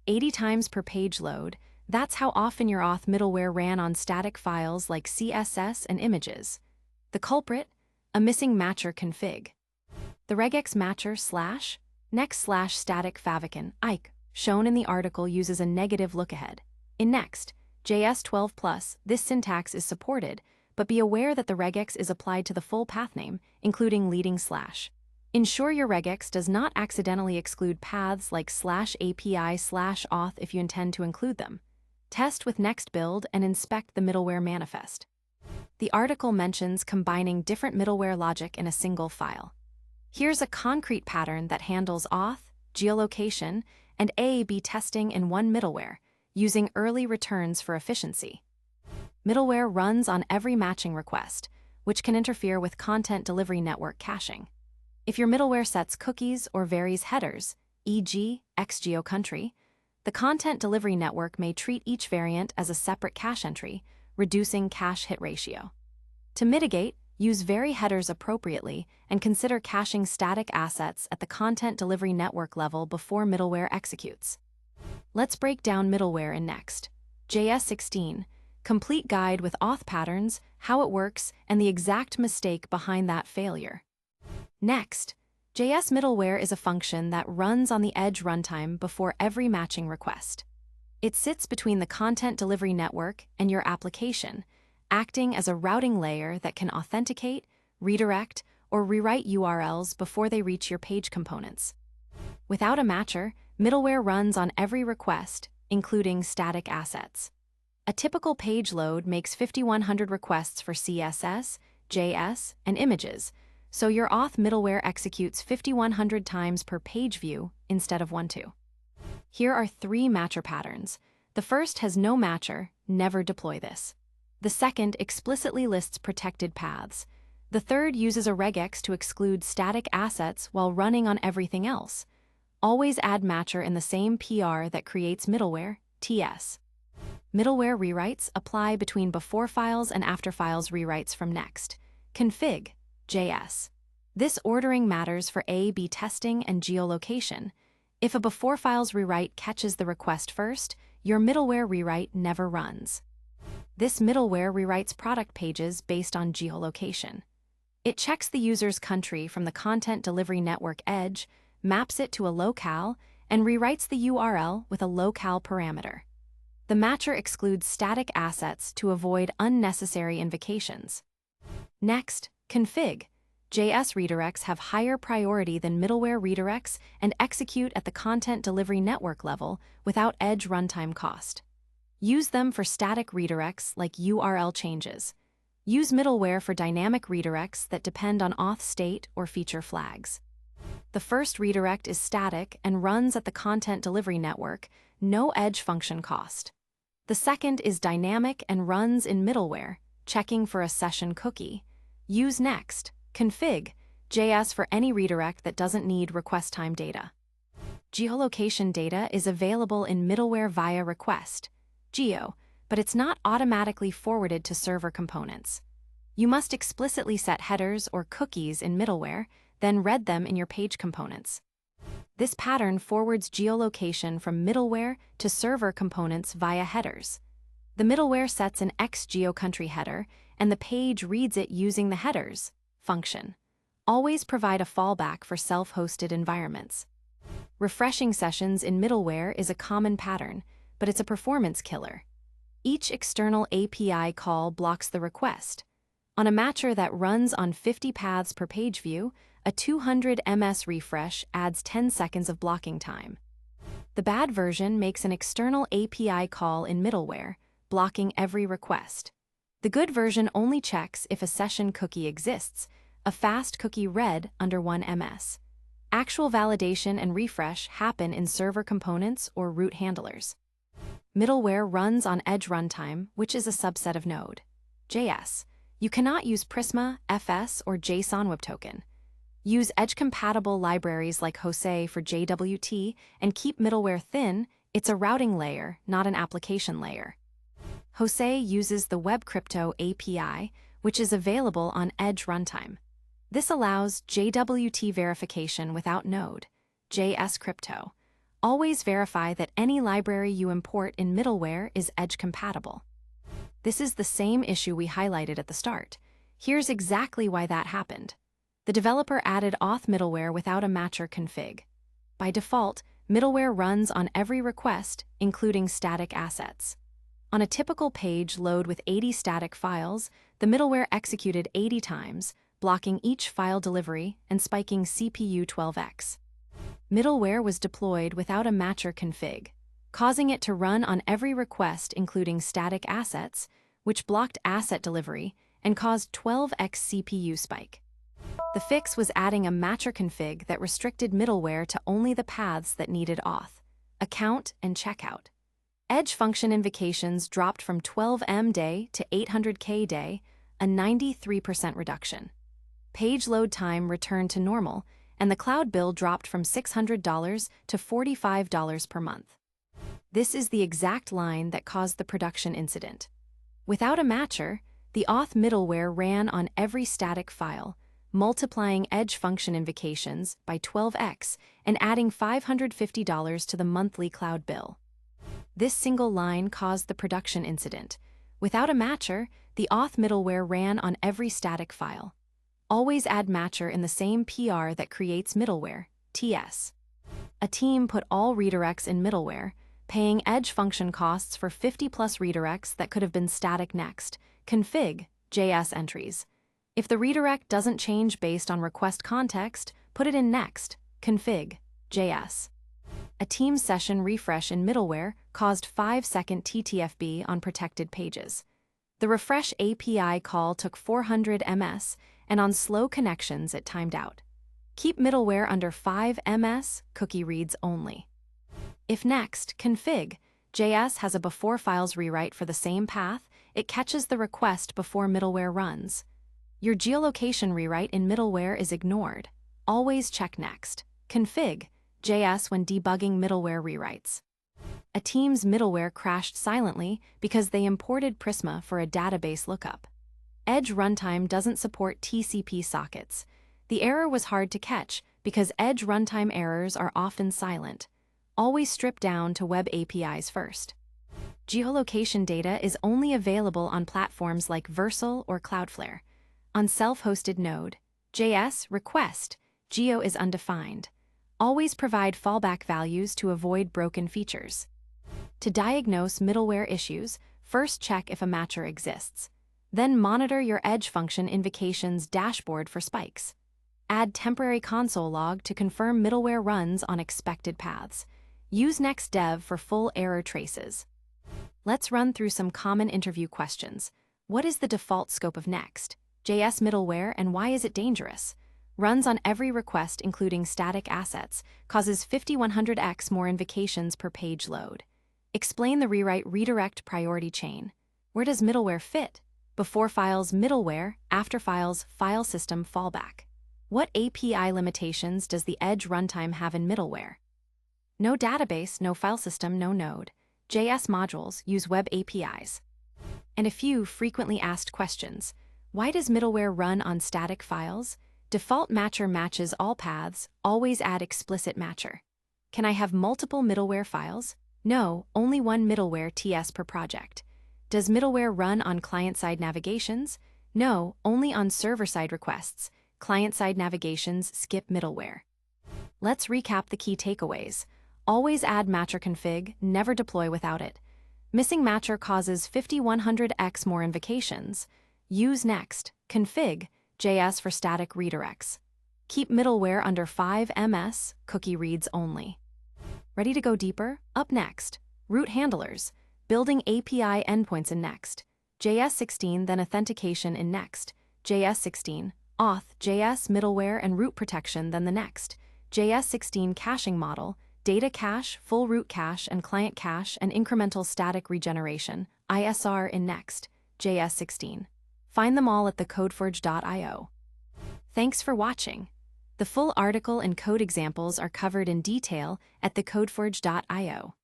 80 times per page load. That's how often your Auth middleware ran on static files like CSS and images. The culprit? A missing matcher config. The regex matcher /next/static favicon IC shown in the article uses a negative lookahead. In Next.js 12+, this syntax is supported, but be aware that the regex is applied to the full path name, including leading /. Ensure your regex does not accidentally exclude paths like /API/auth if you intend to include them. Test with Next build and inspect the middleware manifest. The article mentions combining different middleware logic in a single file. Here's a concrete pattern that handles Auth, Geolocation, and A/B testing in one middleware, using early returns for efficiency. Middleware runs on every matching request, which can interfere with content delivery network caching. If your middleware sets cookies or varies headers, e.g., xGeoCountry, the content delivery network may treat each variant as a separate cache entry, reducing cache hit ratio. To mitigate, use vary headers appropriately and consider caching static assets at the content delivery network level before middleware executes. Let's break down middleware in Next.js 16, complete guide with auth patterns, how it works, and the exact mistake behind that failure. Next.js Middleware is a function that runs on the edge runtime before every matching request. It sits between the content delivery network and your application, acting as a routing layer that can authenticate, redirect, or rewrite URLs before they reach your page components. Without a matcher, middleware runs on every request, including static assets. A typical page load makes 5,100 requests for CSS, JS, and images, so your Auth middleware executes 5,100 times per page view instead of 1-2. Here are 3 matcher patterns. The first has no matcher, never deploy this. The second explicitly lists protected paths. The third uses a regex to exclude static assets while running on everything else. Always add matcher in the same PR that creates middleware, TS. Middleware rewrites apply between beforeFiles and afterFiles rewrites from Next. Config.matcher. This ordering matters for A/B testing and geolocation. If a beforeFiles rewrite catches the request first, your middleware rewrite never runs. This middleware rewrites product pages based on geolocation. It checks the user's country from the content delivery network edge, maps it to a locale, and rewrites the URL with a locale parameter. The matcher excludes static assets to avoid unnecessary invocations. Next, config.JS redirects have higher priority than middleware redirects and execute at the content delivery network level without edge runtime cost. Use them for static redirects like URL changes. Use middleware for dynamic redirects that depend on auth state or feature flags. The first redirect is static and runs at the content delivery network, no edge function cost. The second is dynamic and runs in middleware, checking for a session cookie. Use Next, config.js for any redirect that doesn't need request time data. Geolocation data is available in middleware via request, geo, but it's not automatically forwarded to server components. You must explicitly set headers or cookies in middleware, then read them in your page components. This pattern forwards geolocation from middleware to server components via headers. The middleware sets an xGeoCountry header, and the page reads it using the headers function. Always provide a fallback for self-hosted environments. Refreshing sessions in middleware is a common pattern, but it's a performance killer. Each external API call blocks the request. On a matcher that runs on 50 paths per page view, a 200 ms refresh adds 10 seconds of blocking time. The bad version makes an external API call in middleware, blocking every request. The good version only checks if a session cookie exists, a fast cookie read under 1 ms. Actual validation and refresh happen in server components or root handlers. Middleware runs on Edge Runtime, which is a subset of Node.js. You cannot use Prisma, FS, or jsonwebtoken. Use edge-compatible libraries like Jose for JWT and keep middleware thin. It's a routing layer, not an application layer. Jose uses the Web Crypto API, which is available on Edge Runtime. This allows JWT verification without Node.js crypto. Always verify that any library you import in middleware is edge compatible. This is the same issue we highlighted at the start. Here's exactly why that happened. The developer added Auth middleware without a matcher config. By default, middleware runs on every request, including static assets. On a typical page load with 80 static files, the middleware executed 80 times, blocking each file delivery and spiking CPU 12x. Middleware was deployed without a matcher config, causing it to run on every request including static assets, which blocked asset delivery and caused 12x CPU spike. The fix was adding a matcher config that restricted middleware to only the paths that needed auth, account, and checkout. Edge function invocations dropped from 12M day to 800K day, a 93% reduction. Page load time returned to normal, and the cloud bill dropped from $600 to $45 per month. This is the exact line that caused the production incident. Without a matcher, the auth middleware ran on every static file, multiplying edge function invocations by 12x and adding $550 to the monthly cloud bill. This single line caused the production incident. Without a matcher, the auth middleware ran on every static file. Always add matcher in the same PR that creates middleware, TS. A team put all redirects in middleware, paying edge function costs for 50+ redirects that could have been static next, config.JS entries. If the redirect doesn't change based on request context, put it in next, config.js. A team session refresh in middleware caused 5-second TTFB on protected pages. The refresh API call took 400 ms, and on slow connections it timed out. Keep middleware under 5 ms, cookie reads only. If next, config.js has a beforeFiles rewrite for the same path, it catches the request before middleware runs. Your geolocation rewrite in middleware is ignored. Always check next, config.js when debugging middleware rewrites. A team's middleware crashed silently because they imported Prisma for a database lookup. Edge Runtime doesn't support TCP sockets. The error was hard to catch because Edge Runtime errors are often silent. Always strip down to web APIs first. Geolocation data is only available on platforms like Vercel or Cloudflare. On self-hosted Node.js request, geo is undefined. Always provide fallback values to avoid broken features. To diagnose middleware issues, first check if a matcher exists. Then monitor your edge function invocations dashboard for spikes. Add temporary console log to confirm middleware runs on expected paths. Use NextDev for full error traces. Let's run through some common interview questions. What is the default scope of Next.js middleware and why is it dangerous? Runs on every request including static assets, causes 5100x more invocations per page load. Explain the rewrite redirect priority chain. Where does middleware fit? beforeFiles middleware, afterFiles file system fallback. What API limitations does the Edge runtime have in middleware? No database, no file system, no Node. JS modules use web APIs. And a few frequently asked questions. Why does middleware run on static files? Default matcher matches all paths, always add explicit matcher. Can I have multiple middleware files? No, only one middleware TS per project. Does middleware run on client-side navigations? No, only on server-side requests. Client-side navigations skip middleware. Let's recap the key takeaways. Always add matcher config, never deploy without it. Missing matcher causes 5100x more invocations. Use Next, config.js for static redirects. Keep middleware under 5 ms, cookie reads only. Ready to go deeper? Up next, root handlers. Building API endpoints in Next.js 16, then authentication in Next.js 16, Auth, JS middleware and root protection, then the Next.js 16 caching model, data cache, full root cache, and client cache, and incremental static regeneration, ISR in Next.js 16. Find them all at TheCodeForge.io. Thanks for watching. The full article and code examples are covered in detail at TheCodeForge.io.